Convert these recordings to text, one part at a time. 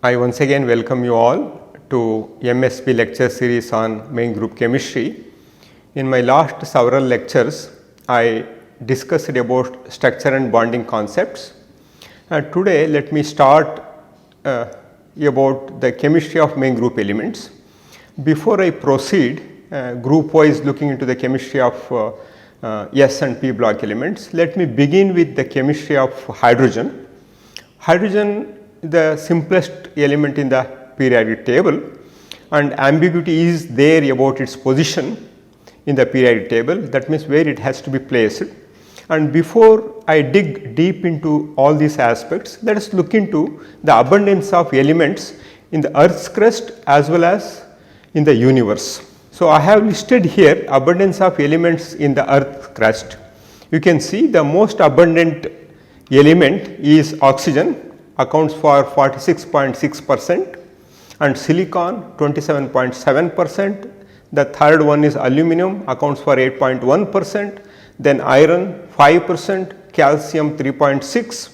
I once again welcome you all to MSP lecture series on main group chemistry. In my last several lectures, I discussed about structure and bonding concepts. And today let me start about the chemistry of main group elements. Before I proceed group wise looking into the chemistry of S and P block elements, let me begin with the chemistry of hydrogen. Hydrogen is the simplest element in the periodic table, and ambiguity is there about its position in the periodic table, that means where it has to be placed. And before I dig deep into all these aspects, let us look into the abundance of elements in the Earth's crust as well as in the universe. So, I have listed here abundance of elements in the Earth crust. You can see the most abundant element is oxygen, accounts for 46.6%, and silicon 27.7%. The third one is aluminum, accounts for 8.1%, then iron 5%, calcium 3.6%,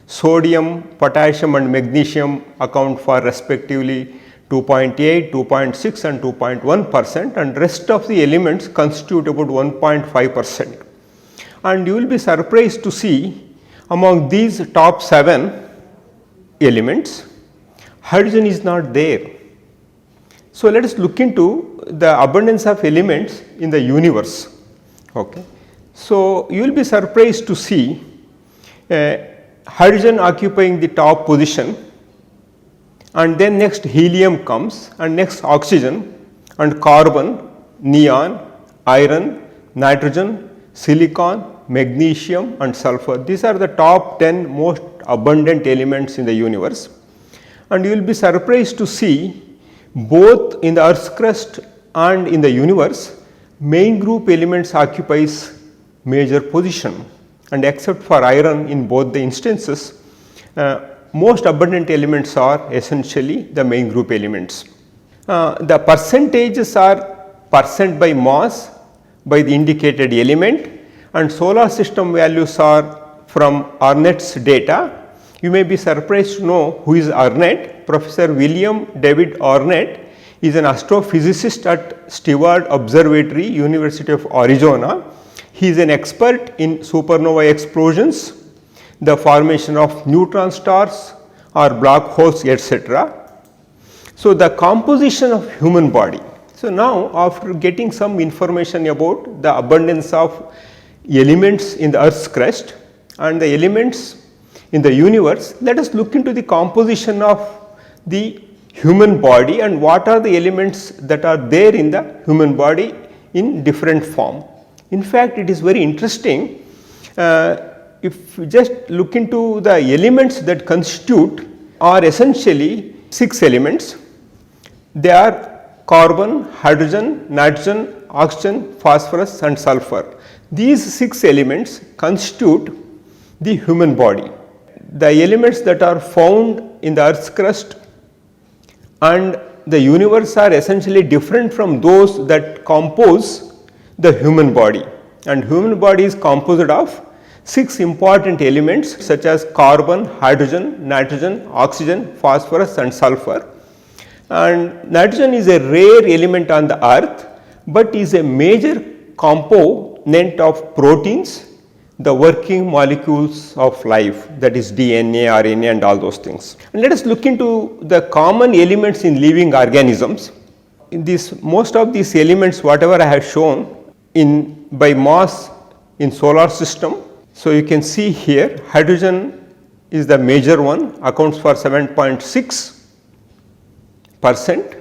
sodium, potassium and magnesium account for respectively 2.8, 2.6 and 2.1%, and rest of the elements constitute about 1.5%. And you will be surprised to see among these top 7 elements, hydrogen is not there. So, let us look into the abundance of elements in the universe. Okay. So, you will be surprised to see hydrogen occupying the top position, and then next helium comes, and next oxygen and carbon, neon, iron, nitrogen, silicon, magnesium and sulfur. These are the top 10 most abundant elements in the universe, and you will be surprised to see both in the Earth's crust and in the universe, main group elements occupies major position, and except for iron in both the instances, most abundant elements are essentially the main group elements. The percentages are percent by mass by the indicated element, and solar system values are from Arnett's data. You may be surprised to know who is Arnett. Professor William David Arnett is an astrophysicist at Steward Observatory, University of Arizona. He is an expert in supernova explosions, the formation of neutron stars or black holes, etc. So, the composition of human body. So, now after getting some information about the abundance of elements in the Earth's crust and the elements in the universe, let us look into the composition of the human body and what are the elements that are there in the human body in different form. In fact, it is very interesting. If you just look into the elements that constitute are essentially 6 elements. They are carbon, hydrogen, nitrogen, oxygen, phosphorus and sulfur. These 6 elements constitute the human body. The elements that are found in the Earth's crust and the universe are essentially different from those that compose the human body, and human body is composed of 6 important elements such as carbon, hydrogen, nitrogen, oxygen, phosphorus and sulfur. And nitrogen is a rare element on the earth, but is a major component of proteins, the working molecules of life, that is DNA, RNA and all those things. And let us look into the common elements in living organisms. In this, most of these elements whatever I have shown in by mass in solar system. So, you can see here hydrogen is the major one, accounts for 7.6%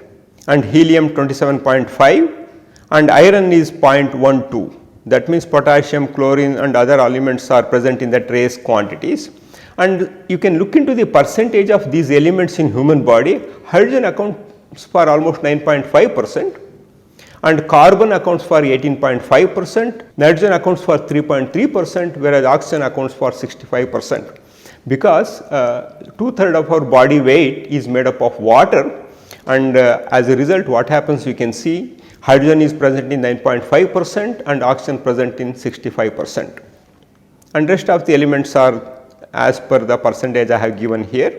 and helium 27.5% and iron is 0.12. That means potassium, chlorine and other elements are present in the trace quantities, and you can look into the percentage of these elements in human body. Hydrogen accounts for almost 9.5% and carbon accounts for 18.5%, nitrogen accounts for 3.3%, whereas oxygen accounts for 65%, because 2/3 of our body weight is made up of water, and as a result what happens, you can see hydrogen is present in 9.5% and oxygen present in 65%, and rest of the elements are as per the percentage I have given here.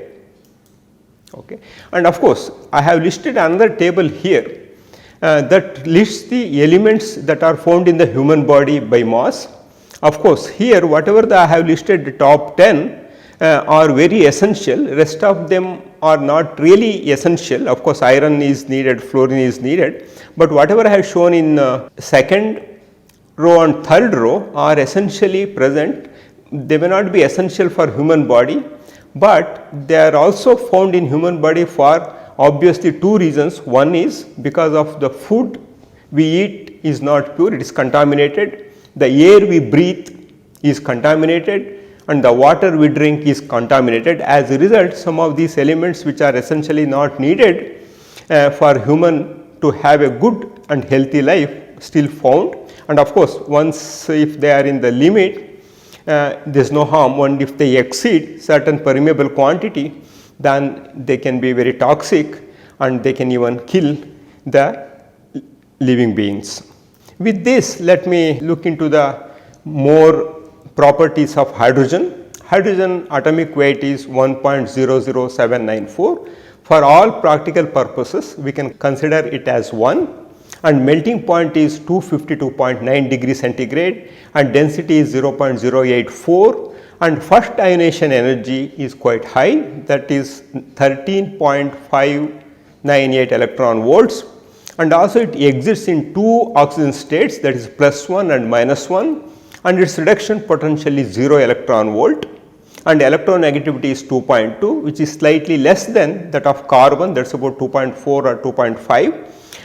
Okay. And of course, I have listed another table here that lists the elements that are found in the human body by mass. Of course, here whatever I have listed, the top 10 are very essential, rest of them are not really essential. Of course, iron is needed, fluorine is needed, but whatever I have shown in second row and third row are essentially present. They may not be essential for human body, but they are also found in human body for obviously two reasons. One is because of the food we eat is not pure, it is contaminated. The air we breathe is contaminated and the water we drink is contaminated. As a result, some of these elements which are essentially not needed for human to have a good and healthy life still found. And of course, once if they are in the limit, there is no harm. And if they exceed certain permeable quantity, then they can be very toxic and they can even kill the living beings. With this, let me look into the more properties of hydrogen. Hydrogen atomic weight is 1.00794. For all practical purposes, we can consider it as 1, and melting point is 252.9 degrees centigrade and density is 0.084, and first ionization energy is quite high, that is 13.598 electron volts, and also it exists in two oxygen states, that is +1 and -1, and its reduction potential is 0 electron volt, and electronegativity is 2.2, which is slightly less than that of carbon, that is about 2.4 or 2.5,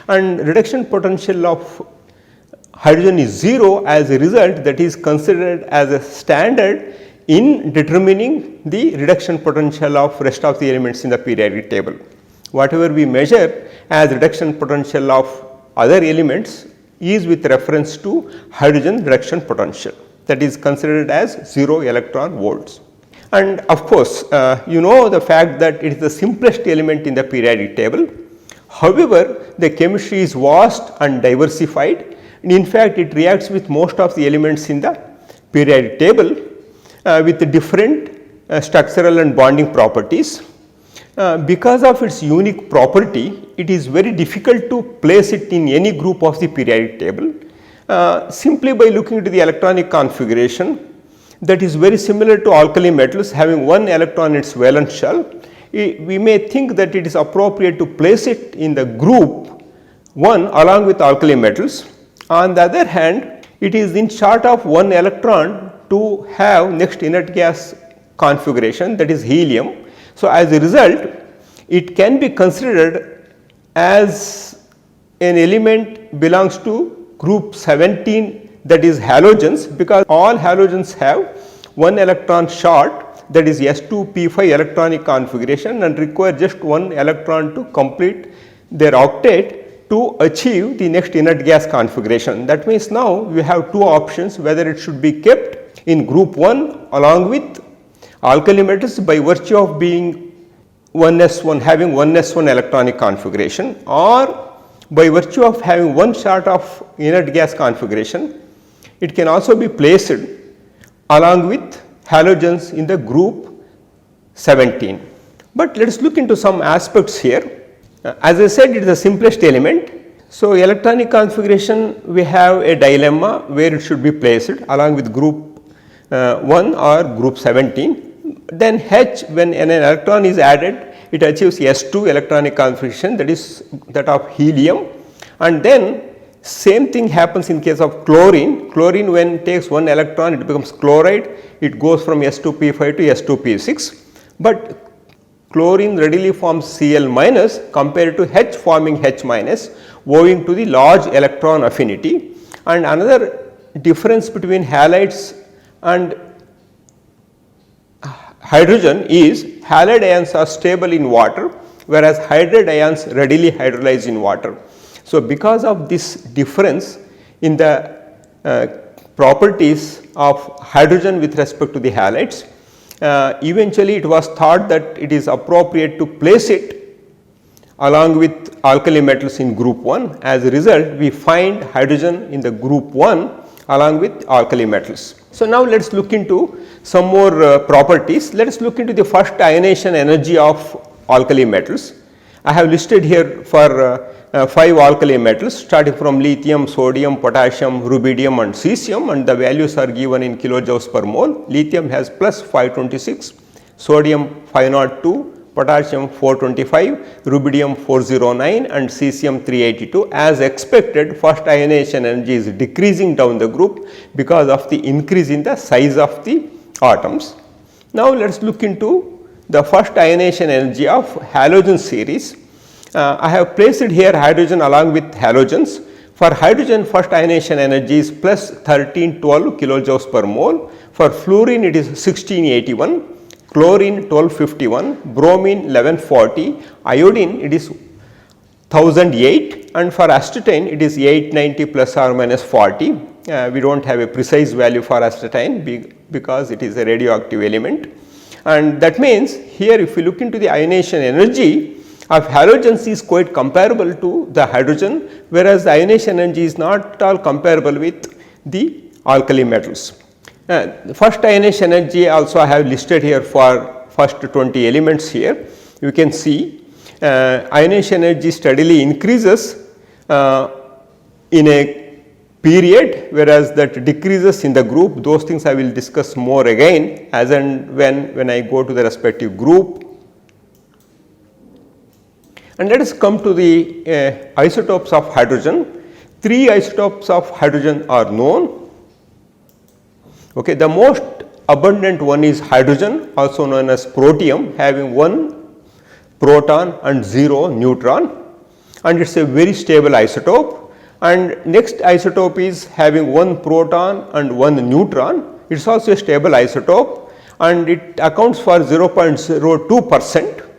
and reduction potential of hydrogen is 0. As a result, that is considered as a standard in determining the reduction potential of rest of the elements in the periodic table. Whatever we measure as reduction potential of other elements is with reference to hydrogen reduction potential, that is considered as 0 electron volts. And of course, you know the fact that it is the simplest element in the periodic table. However, the chemistry is vast and diversified, and in fact, it reacts with most of the elements in the periodic table with different structural and bonding properties. Because of its unique property, it is very difficult to place it in any group of the periodic table. Simply by looking into the electronic configuration, that is very similar to alkali metals having one electron in its valence shell, we may think that it is appropriate to place it in the group 1 along with alkali metals. On the other hand, it is in short of one electron to have next inert gas configuration, that is helium. So, as a result, it can be considered as an element belongs to group 17, that is halogens, because all halogens have one electron short, that is s2p5 electronic configuration, and require just one electron to complete their octet to achieve the next inert gas configuration. That means now we have two options, whether it should be kept in group 1 along with alkali metals by virtue of being 1s1 having 1s1 electronic configuration, or by virtue of having one short of inert gas configuration, it can also be placed along with halogens in the group 17. But let us look into some aspects here. As I said, it is the simplest element. So, electronic configuration, we have a dilemma where it should be placed along with group 1 or group 17. Then H, when an electron is added, it achieves S2 electronic configuration, that is that of helium, and then same thing happens in case of chlorine. Chlorine, when it takes one electron, it becomes chloride, it goes from S2p5 to S2p6, but chlorine readily forms Cl minus compared to H forming H minus owing to the large electron affinity. And another difference between halides and hydrogen is halide ions are stable in water, whereas hydride ions readily hydrolyze in water. So, because of this difference in the properties of hydrogen with respect to the halides, eventually it was thought that it is appropriate to place it along with alkali metals in group 1. As a result, we find hydrogen in the group 1 along with alkali metals. So, now let us look into some more properties. Let us look into the first ionization energy of alkali metals. I have listed here for 5 alkali metals starting from lithium, sodium, potassium, rubidium and cesium, and the values are given in kilojoules per mole. Lithium has plus 526, sodium 502, potassium 425, rubidium 409 and cesium 382. As expected, first ionization energy is decreasing down the group because of the increase in the size of the atoms. Now let us look into the first ionization energy of halogen series. I have placed here hydrogen along with halogens. For hydrogen, first ionization energy is plus 1312 kilojoules per mole. For fluorine it is 1681, chlorine 1251, bromine 1140, iodine it is 1008, and for astatine it is 890 plus or minus 40. We do not have a precise value for astatine because it is a radioactive element, and that means here if we look into the ionization energy of halogens is quite comparable to the hydrogen, whereas the ionization energy is not at all comparable with the alkali metals. The first ionization energy also I have listed here for first 20 elements here. You can see ionization energy steadily increases in a period, whereas that decreases in the group. Those things I will discuss more again as and when I go to the respective group. And let us come to the isotopes of hydrogen. 3 isotopes of hydrogen are known. Okay, the most abundant one is hydrogen, also known as protium, having 1 proton and 0 neutron, and it is a very stable isotope. And next isotope is having 1 proton and 1 neutron. It is also a stable isotope and it accounts for 0.02%,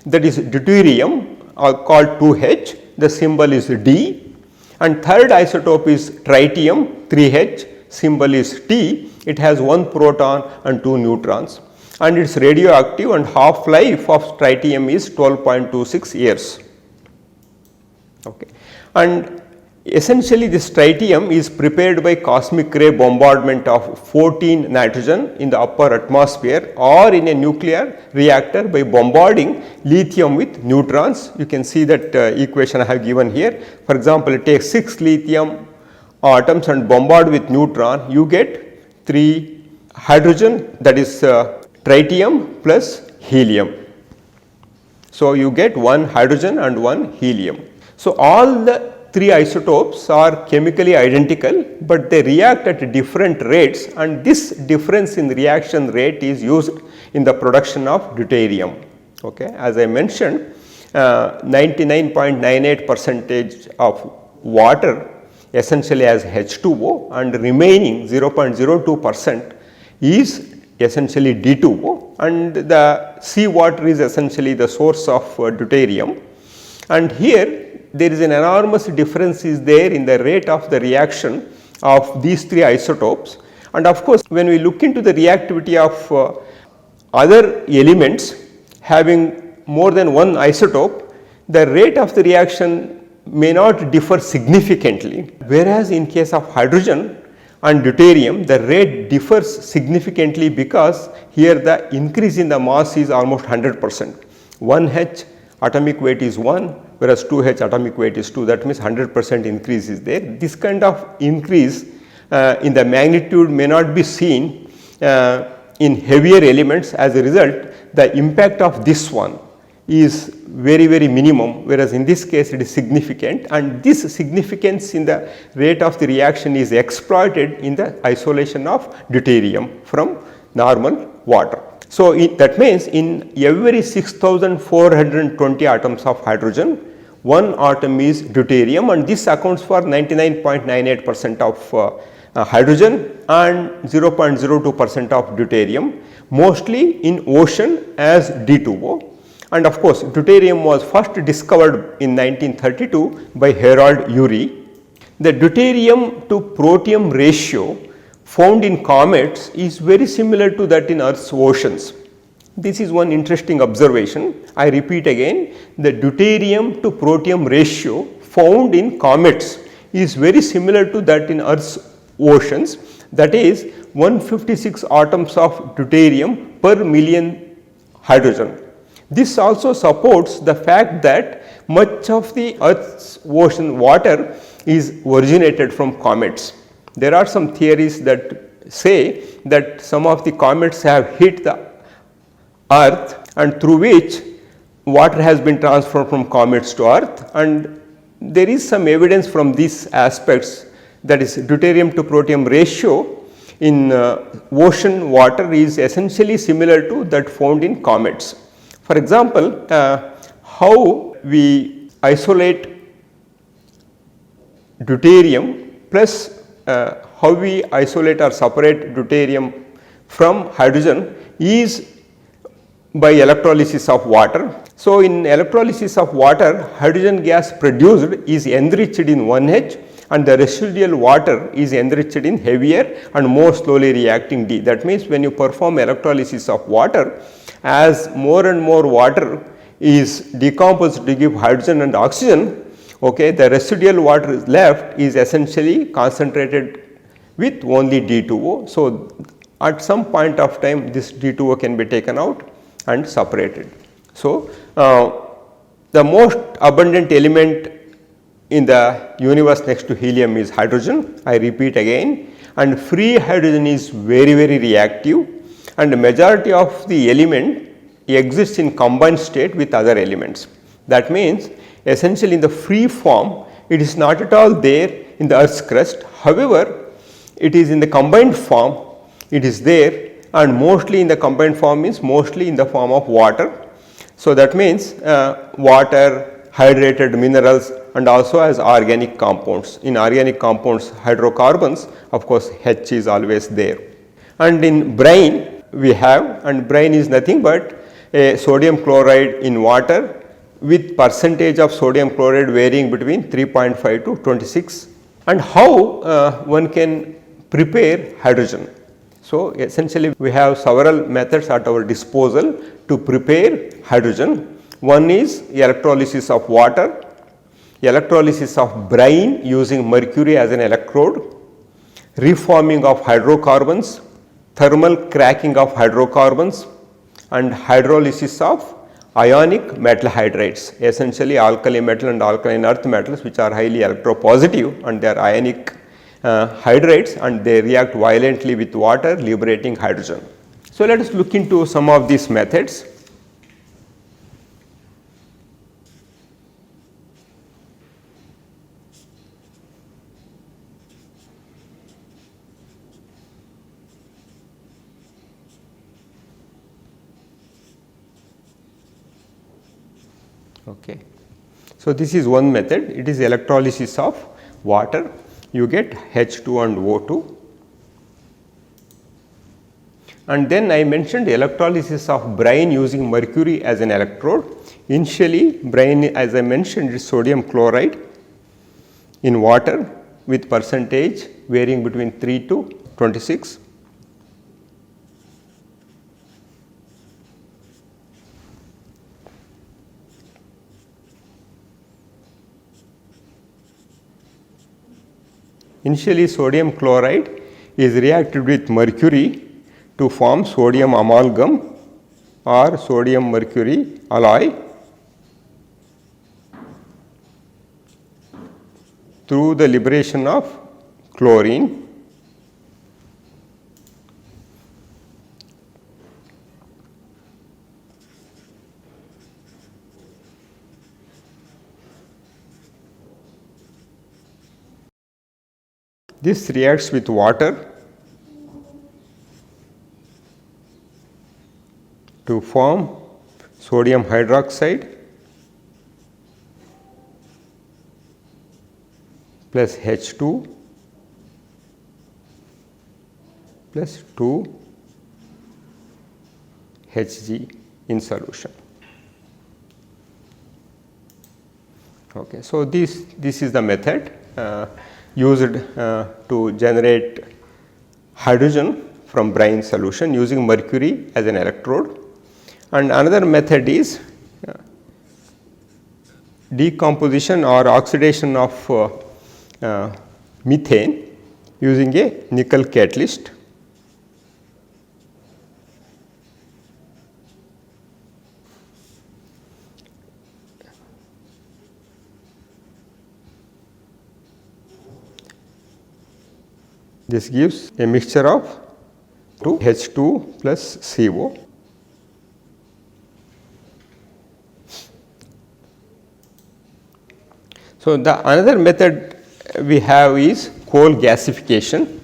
that is deuterium, called 2H, the symbol is D, and third isotope is tritium 3H, symbol is T. It has 1 proton and 2 neutrons, and it is radioactive, and half life of tritium is 12.26 years. Okay. And essentially this tritium is prepared by cosmic ray bombardment of 14 nitrogen in the upper atmosphere or in a nuclear reactor by bombarding lithium with neutrons. You can see that equation I have given here. For example, take 6 lithium atoms and bombard with neutron, you get 3 hydrogen, that is tritium plus helium. So you get 1 hydrogen and 1 helium. So all the 3 isotopes are chemically identical, but they react at different rates, and this difference in reaction rate is used in the production of deuterium. Okay. As I mentioned, 99.98% of water essentially has H2O, and remaining 0.02% is essentially D2O, and the sea water is essentially the source of deuterium. And here there is an enormous difference is there in the rate of the reaction of these 3 isotopes. And of course, when we look into the reactivity of other elements having more than 1 isotope, the rate of the reaction may not differ significantly, whereas in case of hydrogen and deuterium the rate differs significantly because here the increase in the mass is almost 100%. 1H atomic weight is 1, whereas 2H atomic weight is 2, that means 100% increase is there. This kind of increase in the magnitude may not be seen in heavier elements. As a result, the impact of this one is very minimum, whereas in this case it is significant, and this significance in the rate of the reaction is exploited in the isolation of deuterium from normal water. So that means in every 6,420 atoms of hydrogen, 1 atom is deuterium, and this accounts for 99.98% of hydrogen and 0.02% of deuterium, mostly in ocean as D2O. And of course, deuterium was first discovered in 1932 by Harold Urey. The deuterium to protium ratio found in comets is very similar to that in Earth's oceans. This is one interesting observation. I repeat again, the deuterium to protium ratio found in comets is very similar to that in Earth's oceans, that is 156 atoms of deuterium per million hydrogen. This also supports the fact that much of the Earth's ocean water is originated from comets. There are some theories that say that some of the comets have hit the Earth and through which water has been transferred from comets to Earth, and there is some evidence from these aspects, that is deuterium to protium ratio in ocean water is essentially similar to that found in comets. For example, how we isolate deuterium plus how we isolate or separate deuterium from hydrogen is by electrolysis of water. So, in electrolysis of water, hydrogen gas produced is enriched in 1H and the residual water is enriched in heavier and more slowly reacting D. That means, when you perform electrolysis of water, as more and more water is decomposed to give hydrogen and oxygen, okay, the residual water is left is essentially concentrated with only D2O. So, at some point of time this D2O can be taken out and separated. So, the most abundant element in the universe next to helium is hydrogen, I repeat again, and free hydrogen is very reactive, and the majority of the element exists in combined state with other elements. That means, essentially in the free form it is not at all there in the Earth's crust, however, it is in the combined form, it is there, and mostly in the combined form means mostly in the form of water. So, that means water, hydrated minerals, and also as organic compounds. In organic compounds, hydrocarbons, of course H is always there. And in brine we have, and brine is nothing but a sodium chloride in water with percentage of sodium chloride varying between 3.5 to 26. And how one can prepare hydrogen? So, essentially we have several methods at our disposal to prepare hydrogen. One is electrolysis of water, electrolysis of brine using mercury as an electrode, reforming of hydrocarbons, thermal cracking of hydrocarbons, and hydrolysis of ionic metal hydrides, essentially alkali metal and alkaline earth metals which are highly electropositive and they are ionic hydrides and they react violently with water, liberating hydrogen. So, let us look into some of these methods. Okay. So, this is one method, it is electrolysis of water, you get H2 and O2. And then I mentioned electrolysis of brine using mercury as an electrode. Initially brine, as I mentioned, is sodium chloride in water with percentage varying between 3 to 26. Initially sodium chloride is reacted with mercury to form sodium amalgam or sodium mercury alloy through the liberation of chlorine. This reacts with water to form sodium hydroxide plus H2 plus 2 Hg in solution. Okay. So, this is the method used to generate hydrogen from brine solution using mercury as an electrode. And another method is decomposition or oxidation of methane using a nickel catalyst. This gives a mixture of H2 plus CO. So, the another method we have is coal gasification.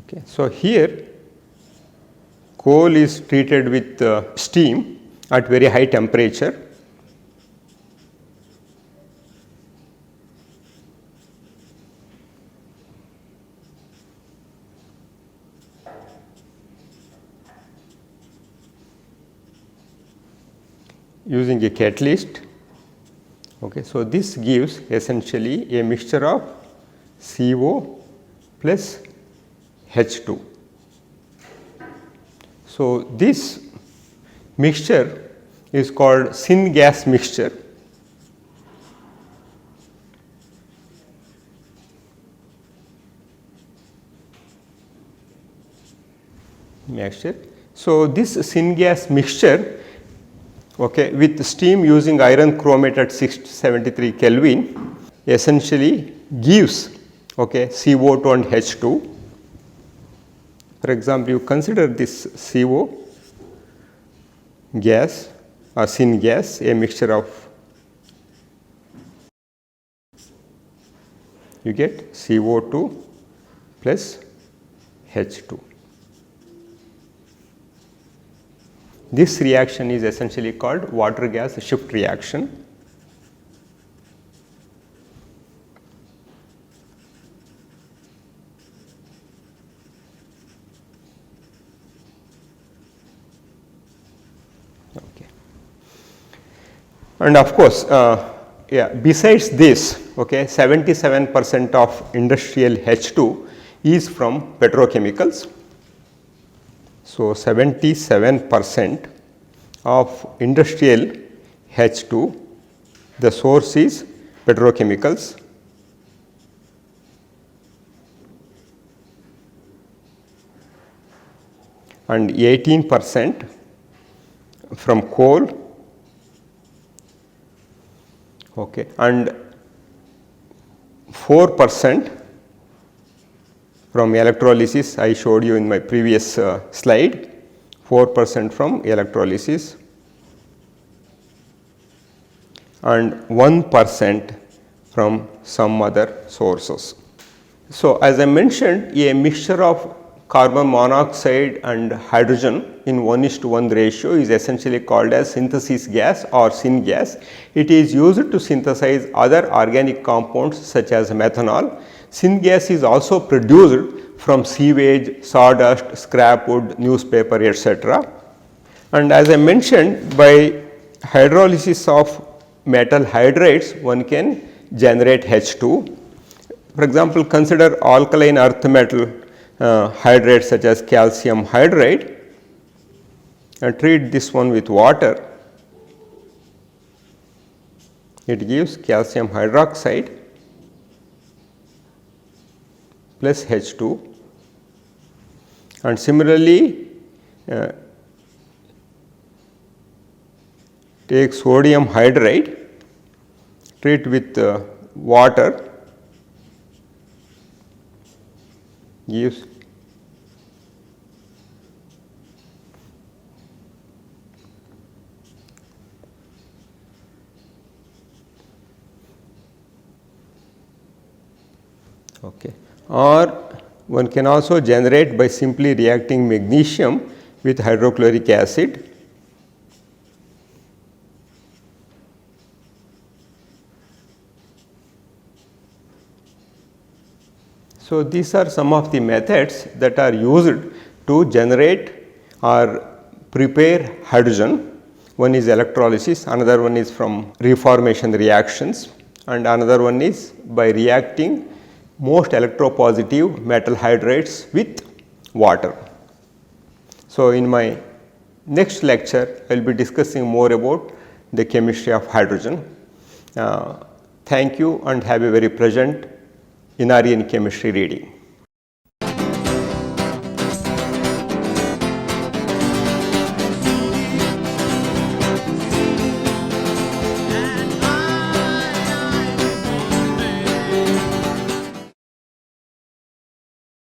Okay. So, here coal is treated with steam at very high temperature. Using a catalyst. Okay. So, this gives essentially a mixture of CO plus H2. So, this mixture is called syngas mixture. So, this syngas mixture, okay, with steam using iron chromate at 673 Kelvin essentially gives, okay, CO2 and H2. For example, you consider this CO gas or syngas, a mixture of, you get CO2 plus H2. This reaction is essentially called water gas shift reaction. Okay. And of course, besides this, okay, 77% of industrial H2 is from petrochemicals. So, 77% of industrial H2, the source is petrochemicals, and 18% from coal, okay, and 4% from electrolysis. I showed you in my previous slide, 4% from electrolysis and 1% from some other sources. So, as I mentioned, a mixture of carbon monoxide and hydrogen in 1:1 ratio is essentially called as synthesis gas or syngas. It is used to synthesize other organic compounds such as methanol. Syngas is also produced from sewage, sawdust, scrap wood, newspaper, etc. And as I mentioned, by hydrolysis of metal hydrides, one can generate H2. For example, consider alkaline earth metal hydride such as calcium hydride and treat this one with water. It gives calcium hydroxide plus H2, and similarly take sodium hydride, treat with water, gives okay. Or one can also generate by simply reacting magnesium with hydrochloric acid. So, these are some of the methods that are used to generate or prepare hydrogen. One is electrolysis, another one is from reformation reactions, and another one is by reacting most electropositive metal hydrides with water. So, in my next lecture, I will be discussing more about the chemistry of hydrogen. Thank you and have a very pleasant Inarian chemistry reading.